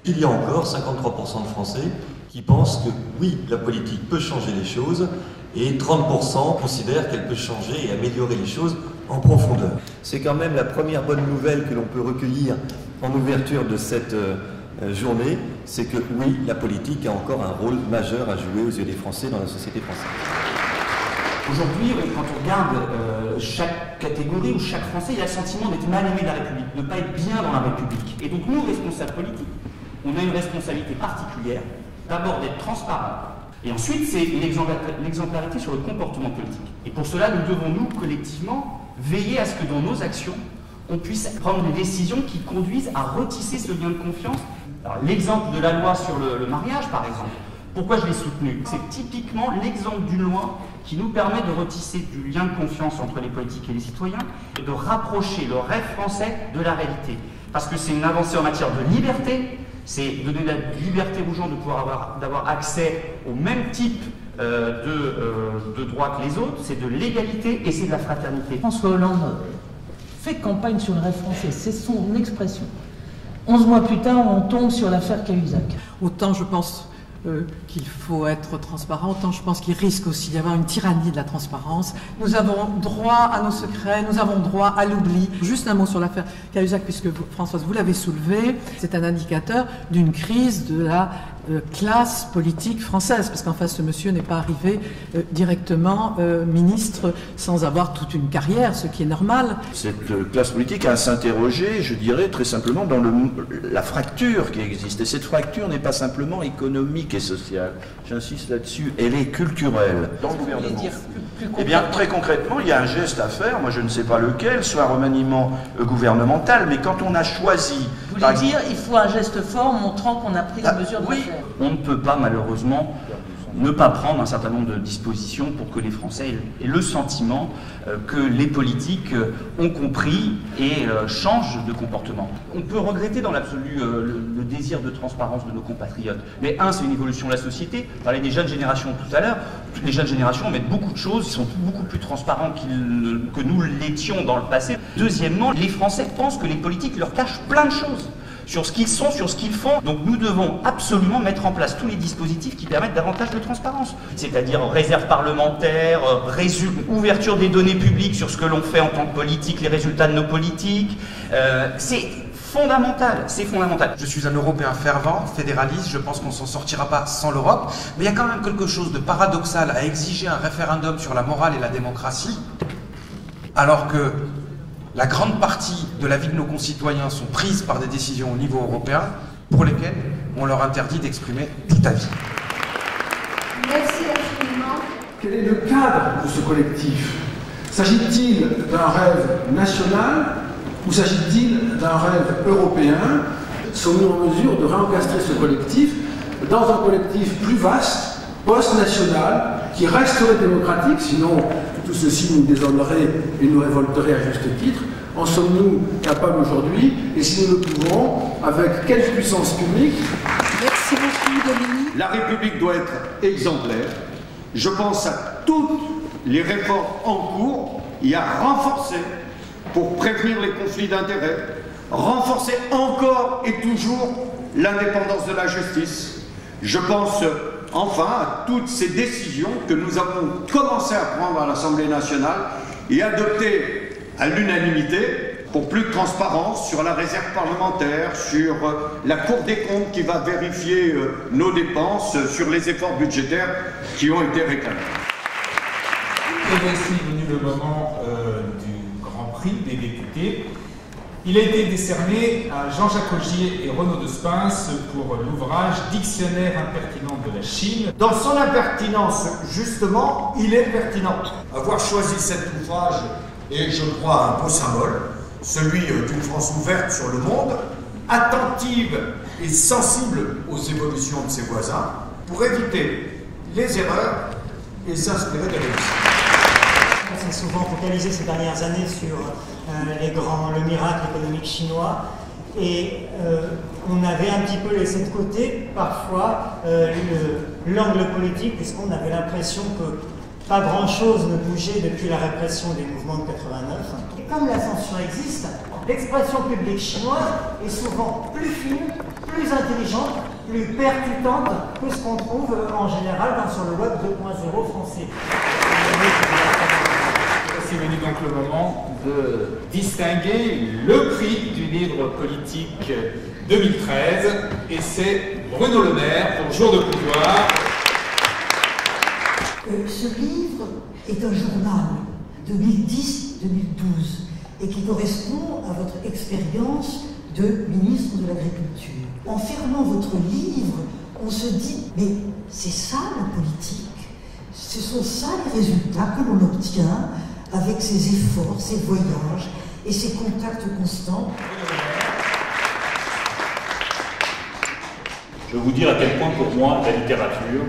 Il y a encore 53% de Français qui pensent que oui, la politique peut changer les choses, et 30% considèrent qu'elle peut changer et améliorer les choses en profondeur. C'est quand même la première bonne nouvelle que l'on peut recueillir en ouverture de cette journée, c'est que oui, la politique a encore un rôle majeur à jouer aux yeux des Français dans la société française. Aujourd'hui, quand on regarde chaque catégorie ou chaque Français, il a le sentiment d'être mal aimé de la République, de ne pas être bien dans la République. Et donc nous, responsables politiques, on a une responsabilité particulière, d'abord d'être transparent, et ensuite c'est l'exemplarité sur le comportement politique. Et pour cela, nous devons, nous, collectivement, veiller à ce que dans nos actions, on puisse prendre des décisions qui conduisent à retisser ce lien de confiance. L'exemple de la loi sur le mariage, par exemple, pourquoi je l'ai soutenu? C'est typiquement l'exemple d'une loi qui nous permet de retisser du lien de confiance entre les politiques et les citoyens et de rapprocher le rêve français de la réalité. Parce que c'est une avancée en matière de liberté, c'est donner la liberté aux gens de pouvoir d'avoir accès au même type de droits que les autres, c'est de l'égalité et c'est de la fraternité. François Hollande fait campagne sur le rêve français, c'est son expression. 11 mois plus tard, on tombe sur l'affaire Cahuzac. Autant je pense qu'il faut être transparent, autant je pense qu'il risque aussi d'y avoir une tyrannie de la transparence. Nous avons droit à nos secrets, nous avons droit à l'oubli. Juste un mot sur l'affaire Cahuzac, puisque Françoise, vous l'avez soulevé, c'est un indicateur d'une crise de la classe politique française, parce qu'en face, ce monsieur n'est pas arrivé directement ministre sans avoir toute une carrière, ce qui est normal. Cette classe politique a à s'interroger, je dirais très simplement, dans la fracture qui existe. Et cette fracture n'est pas simplement économique et sociale. J'insiste là-dessus, elle est culturelle. Dans le gouvernement. Eh bien, très concrètement, il y a un geste à faire, moi je ne sais pas lequel, soit un remaniement gouvernemental, mais quand on a choisi... Vous voulez dire, il faut un geste fort montrant qu'on a pris les mesures de oui. On ne peut pas, malheureusement, ne pas prendre un certain nombre de dispositions pour que les Français aient le sentiment que les politiques ont compris et changent de comportement. On peut regretter dans l'absolu le désir de transparence de nos compatriotes. Mais c'est une évolution de la société. On parlait des jeunes générations tout à l'heure. Les jeunes générations mettent beaucoup de choses, ils sont beaucoup plus transparents que nous l'étions dans le passé. Deuxièmement, les Français pensent que les politiques leur cachent plein de choses sur ce qu'ils sont, sur ce qu'ils font. Donc nous devons absolument mettre en place tous les dispositifs qui permettent davantage de transparence. C'est-à-dire réserve parlementaire, ouverture des données publiques sur ce que l'on fait en tant que politique, les résultats de nos politiques. C'est fondamental, c'est fondamental. Je suis un Européen fervent, fédéraliste, je pense qu'on ne s'en sortira pas sans l'Europe, mais il y a quand même quelque chose de paradoxal à exiger un référendum sur la morale et la démocratie, alors que la grande partie de la vie de nos concitoyens sont prises par des décisions au niveau européen pour lesquelles on leur interdit d'exprimer tout avis. Merci infiniment. Quel est le cadre de ce collectif? S'agit-il d'un rêve national ou s'agit-il d'un rêve européen? Sommes-nous en mesure de réencastrer ce collectif dans un collectif plus vaste, post-national, qui resterait démocratique, sinon tout ceci nous déshonorerait et nous révolterait à juste titre? En sommes-nous capables aujourd'hui? Et si nous le pouvons, avec quelle puissance publique? Merci beaucoup, Dominique. La République doit être exemplaire. Je pense à toutes les réformes en cours et à renforcer pour prévenir les conflits d'intérêts, renforcer encore et toujours l'indépendance de la justice. Je pense enfin à toutes ces décisions que nous avons commencé à prendre à l'Assemblée nationale et adopter à l'unanimité pour plus de transparence sur la réserve parlementaire, sur la Cour des comptes qui va vérifier nos dépenses, sur les efforts budgétaires qui ont été réclamés. Et voici venu le moment du Grand Prix des députés. Il a été décerné à Jean-Jacques Augier et Renaud de Spins pour l'ouvrage Dictionnaire impertinent de la Chine. Dans son impertinence, justement, il est pertinent. Avoir choisi cet ouvrage est, je crois, un beau symbole, celui d'une France ouverte sur le monde, attentive et sensible aux évolutions de ses voisins, pour éviter les erreurs et s'inspirer de réussite. On s'est souvent focalisé ces dernières années sur le miracle économique chinois et on avait un petit peu laissé de côté parfois l'angle politique puisqu'on avait l'impression que pas grand-chose ne bougeait depuis la répression des mouvements de 89. Et comme la censure existe, l'expression publique chinoise est souvent plus fine, plus intelligente, plus percutante que ce qu'on trouve en général sur le web 2.0 français. C'est venu donc le moment de distinguer le prix du livre politique 2013 et c'est Bruno Le Maire pour Jour de pouvoir. Ce livre est un journal 2010-2012 et qui correspond à votre expérience de ministre de l'Agriculture. En fermant votre livre, on se dit, mais c'est ça la politique, ce sont ça les résultats que l'on obtient avec ses efforts, ses voyages et ses contacts constants. Je vais vous dire à quel point pour moi la littérature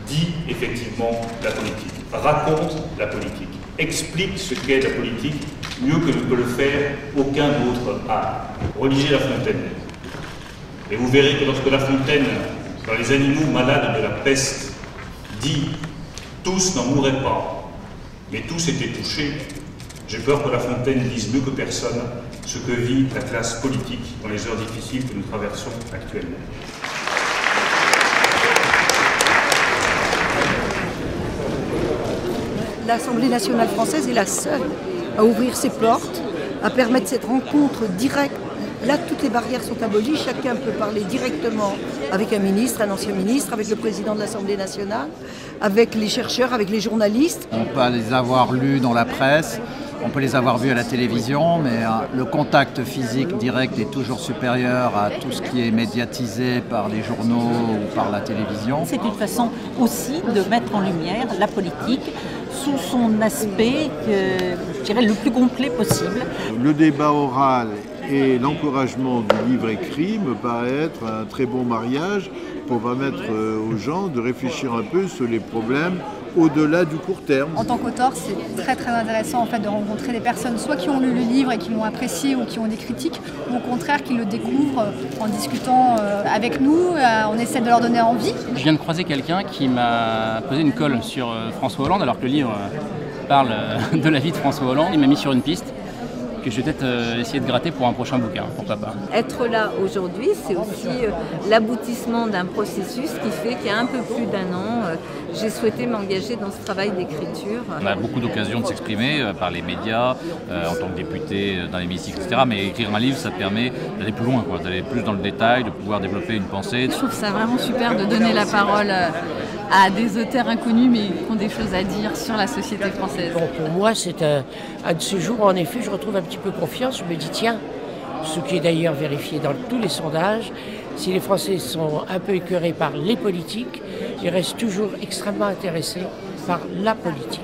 dit effectivement la politique, raconte la politique, explique ce qu'est la politique mieux que ne peut le faire aucun autre art. Relisez La Fontaine et vous verrez que lorsque La Fontaine, dans Les animaux malades de la peste, dit « tous n'en mourraient pas, mais tous étaient touchés », j'ai peur que La Fontaine dise mieux que personne ce que vit la classe politique dans les heures difficiles que nous traversons actuellement. L'Assemblée nationale française est la seule à ouvrir ses portes, à permettre cette rencontre directe. Là, toutes les barrières sont abolies, chacun peut parler directement avec un ministre, un ancien ministre, avec le président de l'Assemblée nationale, avec les chercheurs, avec les journalistes. On peut les avoir lus dans la presse, on peut les avoir vus à la télévision, mais le contact physique direct est toujours supérieur à tout ce qui est médiatisé par les journaux ou par la télévision. C'est une façon aussi de mettre en lumière la politique sous son aspect, je dirais, le plus complet possible. Le débat oral et l'encouragement du livre écrit me paraît être un très bon mariage pour permettre aux gens de réfléchir un peu sur les problèmes au-delà du court terme. En tant qu'auteur, c'est très intéressant en fait de rencontrer des personnes soit qui ont lu le livre et qui l'ont apprécié ou qui ont des critiques, ou au contraire qui le découvrent en discutant avec nous, on essaie de leur donner envie. Je viens de croiser quelqu'un qui m'a posé une colle sur François Hollande alors que le livre parle de la vie de François Hollande. Il m'a mis sur une piste que je vais peut-être essayer de gratter pour un prochain bouquin, pourquoi pas. Être là aujourd'hui, c'est aussi l'aboutissement d'un processus qui fait qu'il y a un peu plus d'un an, j'ai souhaité m'engager dans ce travail d'écriture. On a beaucoup d'occasions de s'exprimer par les médias, en tant que député, dans l'hémicycle, etc. Mais écrire un livre, ça permet d'aller plus loin, d'aller plus dans le détail, de pouvoir développer une pensée. Je trouve ça vraiment super de donner la parole à des auteurs inconnus mais qui ont des choses à dire sur la société française. Bon, pour moi, c'est un de ces jours où en effet je retrouve un petit peu confiance. Je me dis tiens, ce qui est d'ailleurs vérifié dans tous les sondages, si les Français sont un peu écœurés par les politiques, ils restent toujours extrêmement intéressés par la politique.